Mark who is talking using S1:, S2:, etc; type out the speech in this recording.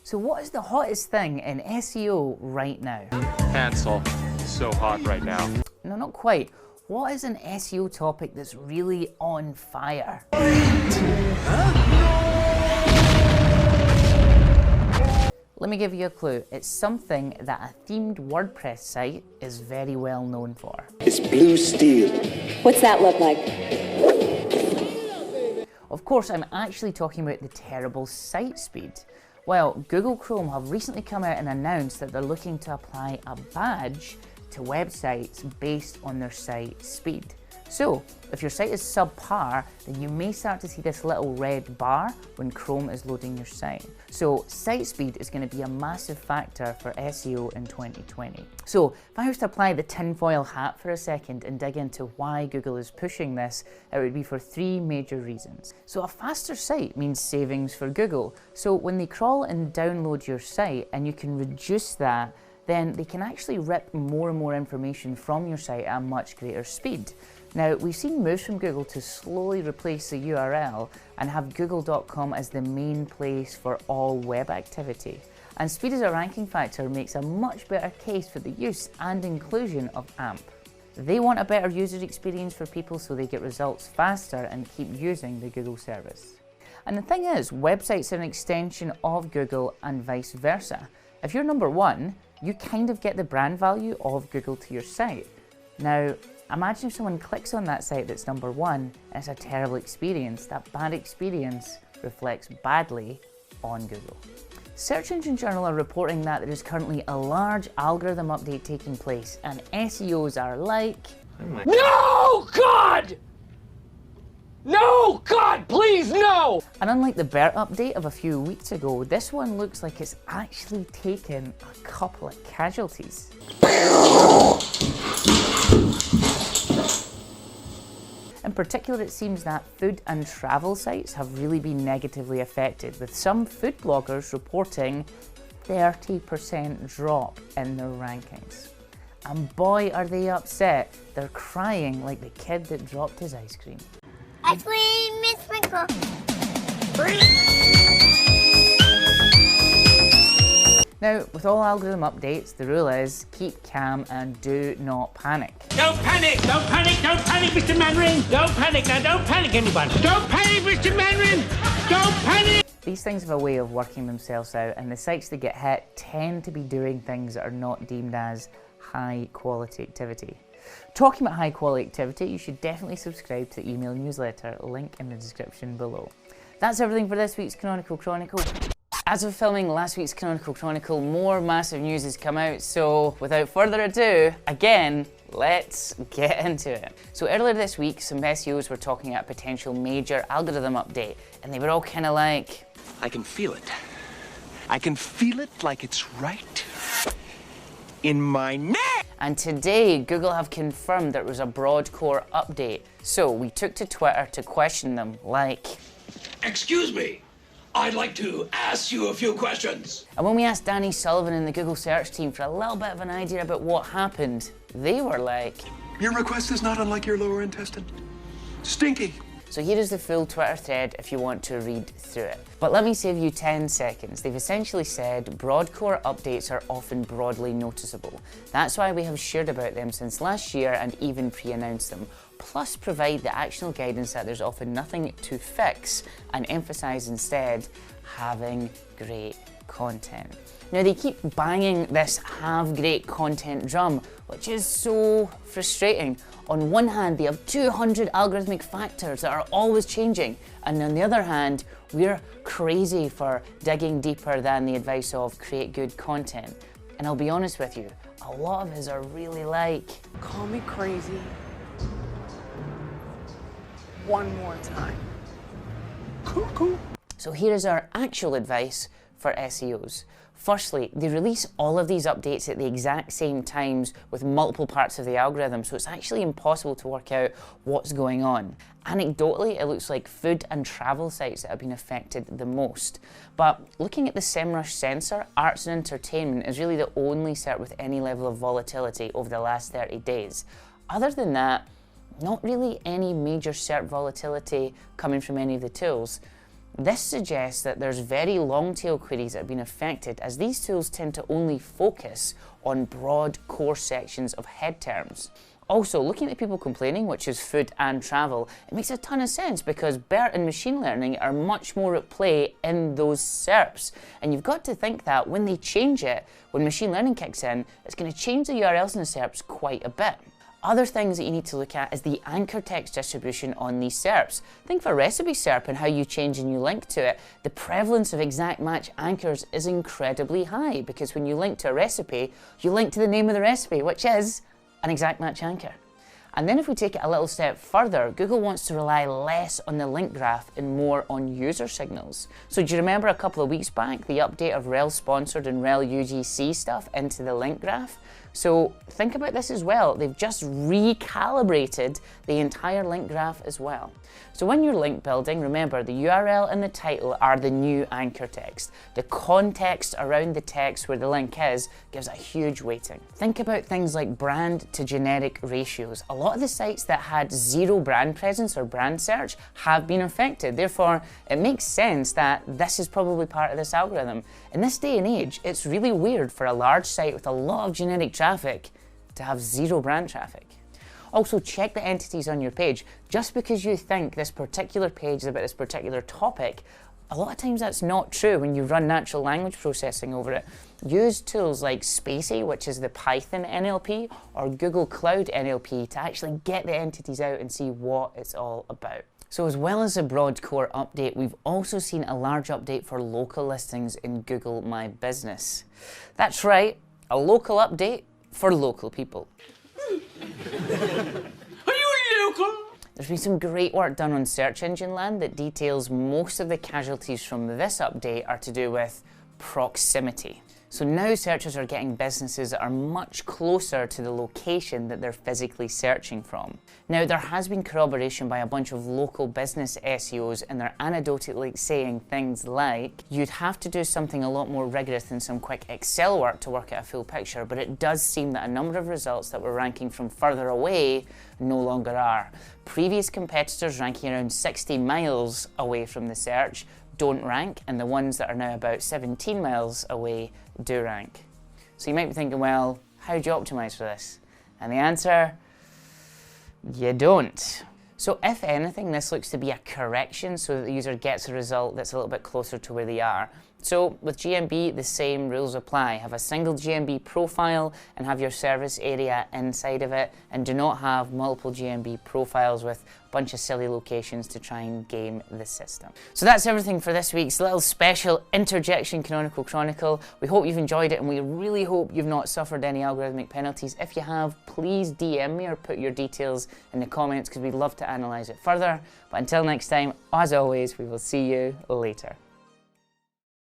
S1: So what is the hottest thing in SEO right now?
S2: Cancel. So hot right now.
S1: No, not quite. What is an SEO topic that's really on fire? Let me give you a clue. It's something that a themed WordPress site is very well known for.
S3: It's blue steel.
S4: What's that look like?
S1: Of course, I'm actually talking about the terrible site speed. Well, Google Chrome have recently come out and announced that they're looking to apply a badge to websites based on their site speed. So, if your site is subpar, then you may start to see this little red bar when Chrome is loading your site. So, site speed is going to be a massive factor for SEO in 2020. So, if I was to apply the tinfoil hat for a second and dig into why Google is pushing this, it would be for three major reasons. So, a faster site means savings for Google. So, when they crawl and download your site and you can reduce that, then they can actually rip more and more information from your site at a much greater speed. Now, we've seen moves from Google to slowly replace the URL and have google.com as the main place for all web activity. And speed as a ranking factor makes a much better case for the use and inclusion of AMP. They want a better user experience for people so they get results faster and keep using the Google service. And the thing is, websites are an extension of Google and vice versa. If you're number one, you kind of get the brand value of Google to your site. Now, imagine if someone clicks on that site that's number one and it's a terrible experience. That bad experience reflects badly on Google. Search Engine Journal are reporting that there is currently a large algorithm update taking place and SEOs are like,
S5: No, God! No, God, please, no!
S1: And unlike the BERT update of a few weeks ago, this one looks like it's actually taken a couple of casualties. In particular, it seems that food and travel sites have really been negatively affected, with some food bloggers reporting 30% drop in their rankings. And boy, are they upset. They're crying like the kid that dropped his ice cream.
S6: Ice cream, Miss Sprinkle.
S1: Now, with all algorithm updates, the rule is keep calm and do not panic.
S5: Don't panic, don't panic, don't panic, Mr. Mandarin! Don't panic now, don't panic, anyone! Don't panic, Mr. Mandarin! Don't panic!
S1: These things have a way of working themselves out, and the sites that get hit tend to be doing things that are not deemed as high quality activity. Talking about high quality activity, you should definitely subscribe to the email newsletter, link in the description below. That's everything for this week's Canonical Chronicle. As of filming last week's Canonical Chronicle, more massive news has come out, so without further ado, again, let's get into it. So earlier this week, some SEOs were talking about a potential major algorithm update, and they were all kind of like,
S3: I can feel it. I can feel it like it's right in my neck.
S1: And today, Google have confirmed there was a broad core update. So we took to Twitter to question them, like,
S7: Excuse me, I'd like to ask you a few questions.
S1: And when we asked Danny Sullivan and the Google search team for a little bit of an idea about what happened, they were like,
S8: Your request is not unlike your lower intestine. Stinky.
S1: So here is the full Twitter thread if you want to read through it. But let me save you 10 seconds. They've essentially said broad core updates are often broadly noticeable. That's why we have shared about them since last year and even pre-announced them. Plus provide the actionable guidance that there's often nothing to fix and emphasize instead having great content. Now they keep banging this have great content drum, which is so frustrating. On one hand, they have 200 algorithmic factors that are always changing, and on the other hand, we're crazy for digging deeper than the advice of create good content. And I'll be honest with you, a lot of us are really like,
S9: call me crazy one more time.
S8: Cuckoo.
S1: So here is our actual advice for SEOs. Firstly, they release all of these updates at the exact same times with multiple parts of the algorithm, so it's actually impossible to work out what's going on. Anecdotally, it looks like food and travel sites that have been affected the most. But looking at the SEMrush sensor, arts and entertainment is really the only cert with any level of volatility over the last 30 days. Other than that, not really any major cert volatility coming from any of the tools. This suggests that there's very long-tail queries that have been affected, as these tools tend to only focus on broad core sections of head terms. Also, looking at the people complaining, which is food and travel, it makes a ton of sense because BERT and machine learning are much more at play in those SERPs. And you've got to think that when they change it, when machine learning kicks in, it's going to change the URLs in the SERPs quite a bit. Other things that you need to look at is the anchor text distribution on these SERPs. Think of a recipe SERP and how you change a new link to it. The prevalence of exact match anchors is incredibly high because when you link to a recipe, you link to the name of the recipe, which is an exact match anchor. And then if we take it a little step further, Google wants to rely less on the link graph and more on user signals. So do you remember a couple of weeks back, the update of rel sponsored and rel UGC stuff into the link graph? So think about this as well. They've just recalibrated the entire link graph as well. So when you're link building, remember the URL and the title are the new anchor text. The context around the text where the link is gives a huge weighting. Think about things like brand to generic ratios. A lot of the sites that had zero brand presence or brand search have been affected. Therefore, it makes sense that this is probably part of this algorithm. In this day and age, it's really weird for a large site with a lot of generic traffic to have zero brand traffic. Also, check the entities on your page. Just because you think this particular page is about this particular topic, a lot of times that's not true when you run natural language processing over it. Use tools like Spacey, which is the Python NLP, or Google Cloud NLP to actually get the entities out and see what it's all about. So as well as a broad core update, we've also seen a large update for local listings in Google My Business. That's right, a local update for local people.
S5: Are you local?
S1: There's been some great work done on search engine land that details most of the casualties from this update are to do with proximity. So now searchers are getting businesses that are much closer to the location that they're physically searching from. Now, there has been corroboration by a bunch of local business SEOs, and they're anecdotally saying things like, you'd have to do something a lot more rigorous than some quick Excel work to work out a full picture, but it does seem that a number of results that were ranking from further away no longer are. Previous competitors ranking around 60 miles away from the search don't rank, and the ones that are now about 17 miles away do rank. So you might be thinking, well, how do you optimize for this? And the answer, you don't. So if anything, this looks to be a correction so that the user gets a result that's a little bit closer to where they are. So with GMB, the same rules apply. Have a single GMB profile and have your service area inside of it, and do not have multiple GMB profiles with a bunch of silly locations to try and game the system. So that's everything for this week's little special interjection Canonical Chronicle. We hope you've enjoyed it, and we really hope you've not suffered any algorithmic penalties. If you have, please DM me or put your details in the comments because we'd love to analyse it further. But until next time, as always, we will see you later.